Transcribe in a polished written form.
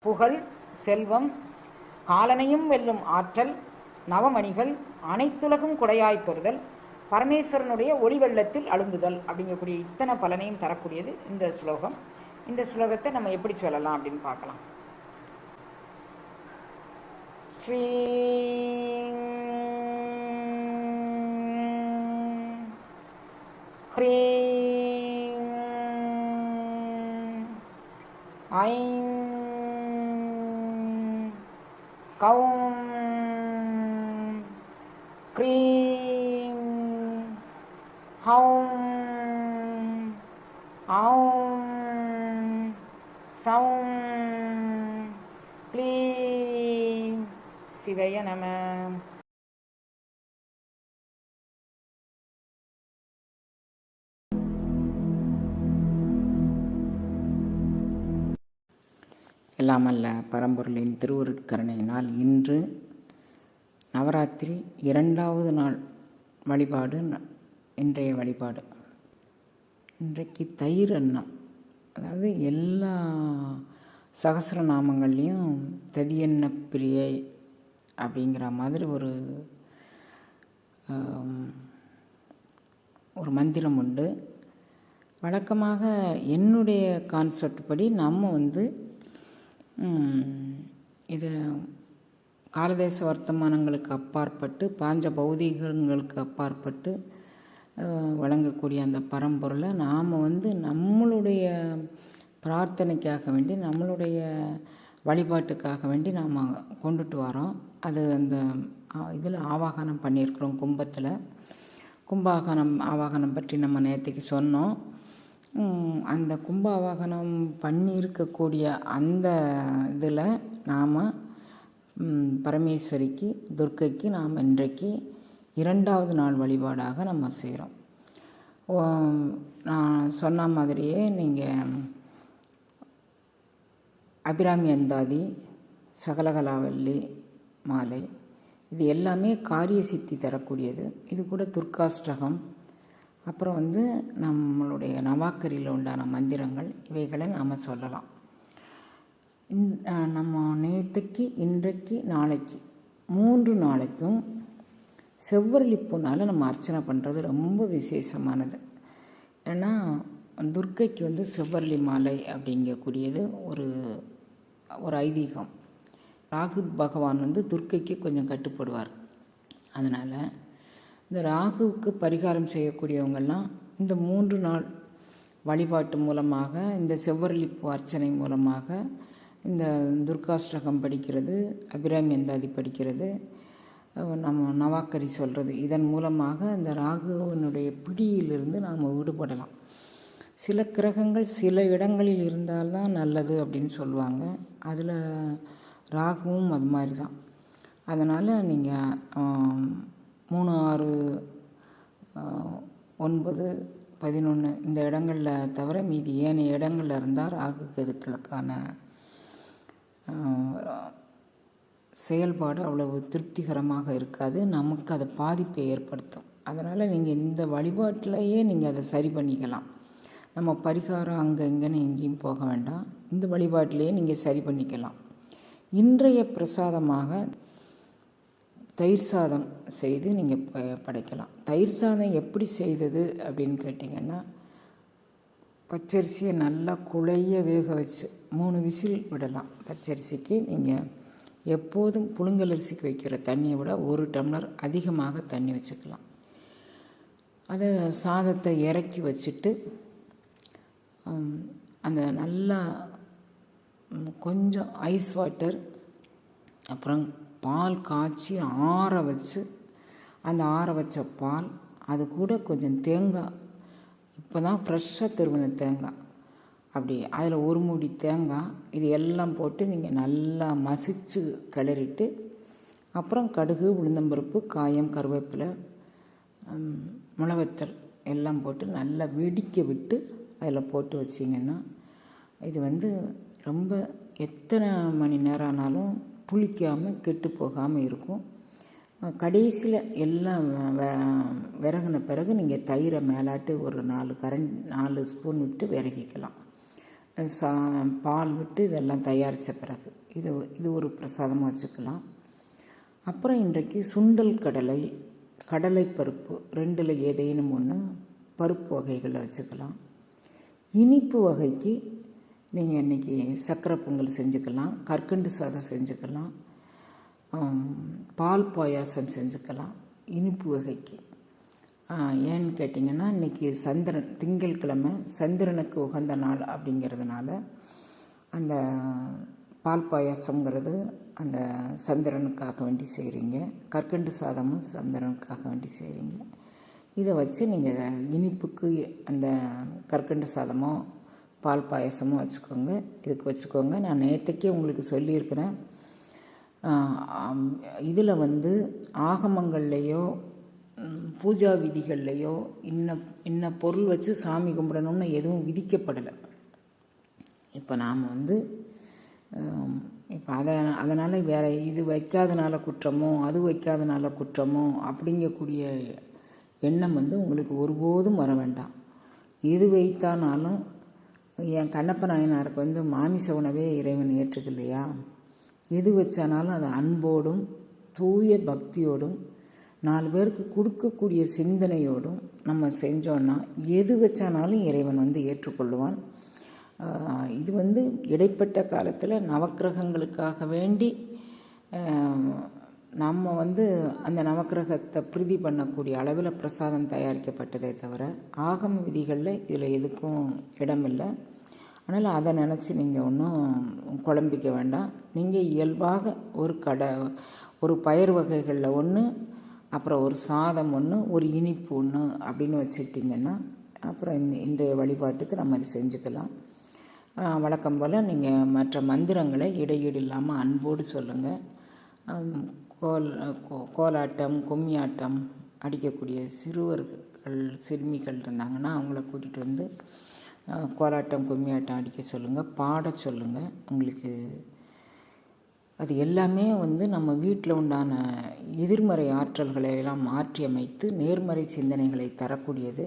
புகழ், செல்வம், காலனையும் வெல்லும் ஆற்றல், நவமணிகள், அனைத்துலகும் கொடையாய்ப் பெறுதல், பரமேஸ்வரனுடைய ஒளி வெள்ளத்தில் அழுந்துதல் அப்படிங்கக்கூடிய இத்தனை பலனையும் தரக்கூடியது இந்த ஸ்லோகம். இந்த ஸ்லோகத்தை நம்ம எப்படி சொல்லலாம் அப்படின்னு பார்க்கலாம். ஸ்ரீ ஹ்ரீம் ஐம் கௌம் க்ரீம் ஹௌம் ஔம் சௌம் க்ளீம் சிவய நம. எல்லாமல்ல பரம்பொருளின் திருவருட்கருணையினால் இன்று நவராத்திரி 2வது நாள் வழிபாடு. இன்றைய வழிபாடு இன்றைக்கு தயிர் அன்னம், அதாவது எல்லா சகஸ்ரநாமங்கள்லேயும் ததியன்ன பிரியை அப்படிங்கிற மாதிரி ஒரு மந்திரம் உண்டு. வழக்கமாக என்னுடைய கான்செப்ட் படி நம்ம இது காலதேச வர்த்தமானங்களுக்கு அப்பாற்பட்டு பாஞ்ச பௌதிகங்களுக்கு அப்பாற்பட்டு வழங்கக்கூடிய அந்த பரம்பொருளை நாம் நம்மளுடைய பிரார்த்தனைக்காக வேண்டி, நம்மளுடைய வழிபாட்டுக்காக வேண்டி நாம் கொண்டுட்டு வரோம். அது அந்த இதில் ஆவாகனம் பண்ணியிருக்கிறோம். ஆவாகனம் பற்றி நம்ம நேற்றுக்கு சொன்னோம். அந்த கும்ப ஆவாகனம் பண்ணியிருக்கக்கூடிய அந்த இதில் நாம் பரமேஸ்வரிக்கு, துர்க்கைக்கு நாம் இன்றைக்கு 2வது நாள் வழிபாடாக நம்ம செய்கிறோம். நான் சொன்ன மாதிரியே நீங்கள் அபிராமி அந்தாதி, சகலகலாவல்லி மாலை, இது எல்லாமே காரிய சித்தி தரக்கூடியது. இது கூட துர்காஷ்டகம், அப்புறம் நம்மளுடைய நவாக்கரியில் உண்டான மந்திரங்கள், இவைகளை நாம் சொல்லலாம். நம்ம நேற்றுக்கு, இன்றைக்கு, நாளைக்கு 3 நாளைக்கும் செவ்வரளிப்பூனால் நம்ம அர்ச்சனை பண்ணுறது ரொம்ப விசேஷமானது. ஏன்னா துர்க்கைக்கு செவ்வரளி மாலை அப்படிங்கக்கூடியது ஒரு ஐதீகம். ராகு பகவான் துர்க்கைக்கு கொஞ்சம் கட்டுப்படுவார். அதனால் இந்த ராகுவுக்கு பரிகாரம் செய்யக்கூடியவங்கெல்லாம் இந்த 3 நாள் வழிபாட்டு மூலமாக, இந்த செவ்வரளிப்பூ அர்ச்சனை மூலமாக, இந்த துர்காஷ்டகம் படிக்கிறது, அபிராமி அந்தாதி படிக்கிறது, நம்ம நவாக்கரி சொல்கிறது, இதன் மூலமாக இந்த ராகுவினுடைய பிடியிலிருந்து நாம் விடுபடலாம். சில கிரகங்கள் சில இடங்களில் இருந்தால்தான் நல்லது அப்படின்னு சொல்லுவாங்க. அதில் ராகுவும் அது மாதிரி தான். அதனால் நீங்கள் 3, 6, 9, 11 இந்த இடங்களில் தவிர மீதி ஏனைய இடங்களில் இருந்தால் ராகு கேதுக்களுக்கான செயல்பாடு அவ்வளவு திருப்திகரமாக இருக்காது. நமக்கு அதை பாதிப்பை ஏற்படுத்தும். அதனால் நீங்கள் இந்த வழிபாட்டிலேயே நீங்கள் அதை சரி பண்ணிக்கலாம். நம்ம பரிகாரம் அங்கே இங்கேன்னு எங்கேயும் போக வேண்டாம். இந்த வழிபாட்டிலேயே நீங்கள் சரி பண்ணிக்கலாம். இன்றைய பிரசாதமாக தயிர் சாதம் செய்து நீங்கள் படைக்கலாம். தயிர் சாதம் எப்படி செய்தது அப்படின்னு கேட்டிங்கன்னா, பச்சரிசியை நல்லா குழைய வேக வச்சு 3 விசில் விடலாம். பச்சரிசிக்கு நீங்கள் எப்போதும் புழுங்கல் அரிசிக்கு வைக்கிற தண்ணியை விட 1 டம்ளர் அதிகமாக தண்ணி வச்சுக்கலாம். அதை சாதத்தை இறக்கி வச்சுட்டு அந்த நல்லா கொஞ்சம் ஐஸ் வாட்டர், அப்புறம் பால் காய்ச்சி ஆற வச்சு, அந்த ஆற வச்ச பால், அது கூட கொஞ்சம் தேங்காய், இப்போ தான் ஃப்ரெஷ்ஷாக திருவின தேங்காய், அப்படி அதில் 1 மூடி தேங்காய், இது எல்லாம் போட்டு நீங்கள் நல்லா மசிச்சு கிளறிட்டு, அப்புறம் கடுகு, உளுந்தம்பருப்பு, காயம், கருவேப்பிலை, மிளகுத்தூள் எல்லாம் போட்டு நல்லா வெடிக்க விட்டு அதில் போட்டு வச்சிங்கன்னா, இது ரொம்ப எத்தனை மணி நேரம் ஆனாலும் புளிக்காமல் கெட்டு போகாமல் இருக்கும். கடைசியில் எல்லாம் விறகுன பிறகு நீங்கள் தயிரை மேலாட்டு ஒரு 4 ஸ்பூன் விட்டு விறகிக்கலாம். சா பால் விட்டு இதெல்லாம் தயாரித்த பிறகு இது ஒரு பிரசாதமாக வச்சுக்கலாம். அப்புறம் இன்றைக்கு சுண்டல் கடலைப்பருப்பு 2ல் ஏதேனும் ஒன்று பருப்பு வகைகளை வச்சுக்கலாம். இனிப்பு வகைக்கு நீங்கள் இன்றைக்கி சர்க்கரை பொங்கல் செஞ்சுக்கலாம், கற்கண்டு சாதம் செஞ்சுக்கலாம், பால் பாயாசம் செஞ்சுக்கலாம் இனிப்பு வகைக்கு. ஏன்னு கேட்டிங்கன்னா இன்றைக்கி திங்கட்கிழமை சந்திரனுக்கு உகந்த நாள் அப்படிங்கிறதுனால அந்த பால் பாயாசங்கிறது அந்த சந்திரனுக்காக வேண்டி செய்கிறீங்க, கற்கண்டு சாதமும் சந்திரனுக்காக வேண்டி செய்கிறீங்க. இதை வச்சு நீங்கள் இனிப்புக்கு அந்த கற்கண்டு சாதமோ பால் பாயாசமோ இதுக்கு வச்சுக்கோங்க. நான் நேற்றுக்கே உங்களுக்கு சொல்லியிருக்கிறேன், இதில் ஆகமங்கள்லேயோ பூஜா விதிகள்லையோ இன்ன பொருள் வச்சு சாமி கும்பிடணும்னு எதுவும் விதிக்கப்படலை. இப்போ நாம் இப்போ அதனால் வேறு இது வைக்காதனால குற்றமோ அது வைக்காதனால குற்றமோ அப்படிங்கக்கூடிய எண்ணம் உங்களுக்கு ஒருபோதும் வர வேண்டாம். எது வைத்தானாலும் என் கண்ணப்ப நாயனாருக்கு மாமிச உணவே இறைவன் ஏற்றுக்கலையா, எது வச்சானாலும் அது அன்போடும் தூய பக்தியோடும் 4 பேருக்கு கொடுக்கக்கூடிய சிந்தனையோடும் நம்ம செஞ்சோன்னா எது வச்சானாலும் இறைவன் ஏற்றுக்கொள்ளுவான். இது இடைப்பட்ட காலத்தில் நவக்கிரகங்களுக்காக வேண்டி நம்ம அந்த நவக்கிரகத்தை பிரீதி பண்ணக்கூடிய அளவில் பிரசாதம் தயாரிக்கப்பட்டதே தவிர ஆகம விதிகளில் இதில் எதுக்கும் இடமில்லை. அதனால் அதை நினச்சி நீங்கள் ஒன்றும் குழம்பிக்க வேண்டாம். நீங்கள் இயல்பாக ஒரு பயிர் வகைகளில் ஒன்று, அப்புறம் ஒரு சாதம் ஒன்று, ஒரு இனிப்பு ஒன்று அப்படின்னு வச்சுக்கிட்டிங்கன்னா அப்புறம் இன்றைய வழிபாட்டுக்கு நம்ம இது செஞ்சுக்கலாம். வழக்கம் போல் நீங்கள் மற்ற மந்திரங்களை இடையீடு இல்லாமல் அன்போடு சொல்லுங்கள். கோலாட்டம் கும்மியாட்டம் அடிக்கக்கூடிய சிறுமிகள் இருந்தாங்கன்னா அவங்கள கூட்டிகிட்டு கோலாட்டம் கும்மியாட்டம் அடிக்க சொல்லுங்கள், பாட சொல்லுங்கள். உங்களுக்கு அது எல்லாமே நம்ம வீட்டில் உண்டான எதிர்மறை ஆற்றல்களை எல்லாம் மாற்றி அமைத்து நேர்மறை சிந்தனைகளை தரக்கூடியது.